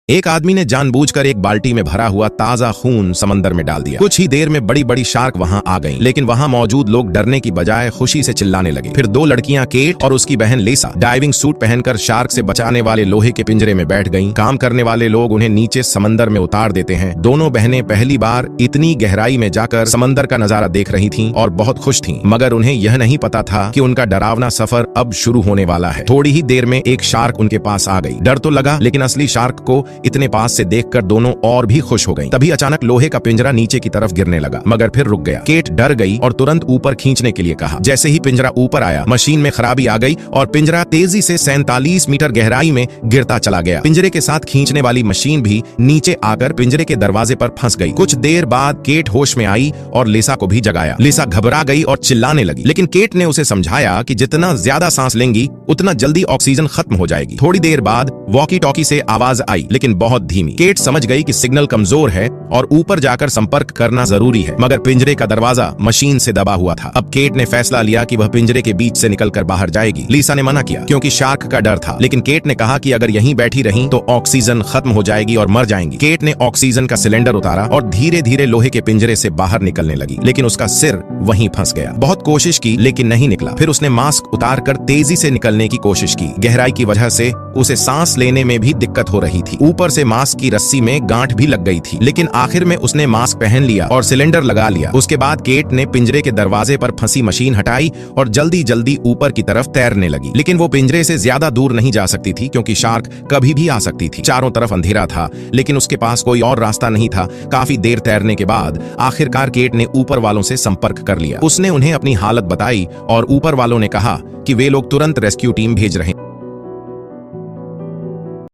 एक आदमी ने जानबूझकर एक बाल्टी में भरा हुआ ताजा खून समंदर में डाल दिया। कुछ ही देर में बड़ी बड़ी शार्क वहां आ गईं, लेकिन वहां मौजूद लोग डरने की बजाय खुशी से चिल्लाने लगे। फिर दो लड़कियां केट और उसकी बहन लेसा डाइविंग सूट पहनकर शार्क से बचाने वाले लोहे के पिंजरे में बैठ गईं। काम करने वाले लोग उन्हें नीचे समंदर में उतार देते हैं। दोनों बहनें पहली बार इतनी गहराई में जाकर समंदर का नजारा देख रही थीं और बहुत खुश थीं, मगर उन्हें यह नहीं पता था कि उनका डरावना सफर अब शुरू होने वाला है। थोड़ी ही देर में एक शार्क उनके पास आ गई। डर तो लगा, लेकिन असली शार्क को इतने पास से देखकर दोनों और भी खुश हो गईं। तभी अचानक लोहे का पिंजरा नीचे की तरफ गिरने लगा, मगर फिर रुक गया। केट डर गई और तुरंत ऊपर खींचने के लिए कहा। जैसे ही पिंजरा ऊपर आया, मशीन में खराबी आ गई और पिंजरा तेजी से 47 मीटर गहराई में गिरता चला गया। पिंजरे के साथ खींचने वाली मशीन भी नीचे आकर पिंजरे के दरवाजे पर फंस गई। कुछ देर बाद केट होश में आई और लिसा को भी जगाया। लिसा घबरा गई और चिल्लाने लगी, लेकिन केट ने उसे समझाया कि जितना ज्यादा सांस लेंगी उतना जल्दी ऑक्सीजन खत्म हो जाएगी। थोड़ी देर बाद वॉकी टॉकी से आवाज आई, लेकिन बहुत धीमी। केट समझ गई कि सिग्नल कमजोर है और ऊपर जाकर संपर्क करना जरूरी है, मगर पिंजरे का दरवाजा मशीन से दबा हुआ था। अब केट ने फैसला लिया कि वह पिंजरे के बीच से निकलकर बाहर जाएगी। लिसा ने मना किया क्योंकि शार्क का डर था, लेकिन केट ने कहा कि अगर यहीं बैठी रहीं तो ऑक्सीजन खत्म हो जाएगी और मर जाएंगी। केट ने ऑक्सीजन का सिलेंडर उतारा और धीरे धीरे लोहे के पिंजरे से बाहर निकलने लगी, लेकिन उसका सिर वहीं फंस गया। बहुत कोशिश की, लेकिन नहीं निकला। फिर उसने मास्क उतारकर तेजी से निकलने की कोशिश की। गहराई की वजह से उसे सांस लेने में भी दिक्कत हो रही थी। ऊपर से मास्क की रस्सी में गांठ भी लग गई थी, लेकिन आखिर में उसने मास्क पहन लिया और सिलेंडर लगा लिया। उसके बाद केट ने पिंजरे के दरवाजे पर फंसी मशीन हटाई और जल्दी जल्दी ऊपर की तरफ तैरने लगी। लेकिन वो पिंजरे से ज्यादा दूर नहीं जा सकती थी, क्योंकि शार्क कभी भी आ सकती थी। चारों तरफ अंधेरा था, लेकिन उसके पास कोई और रास्ता नहीं था। काफी देर तैरने के बाद आखिरकार केट ने ऊपर वालों से संपर्क कर लिया। उसने उन्हें अपनी हालत बताई और ऊपर वालों ने कहा कि वे लोग तुरंत रेस्क्यू टीम भेज रहे हैं।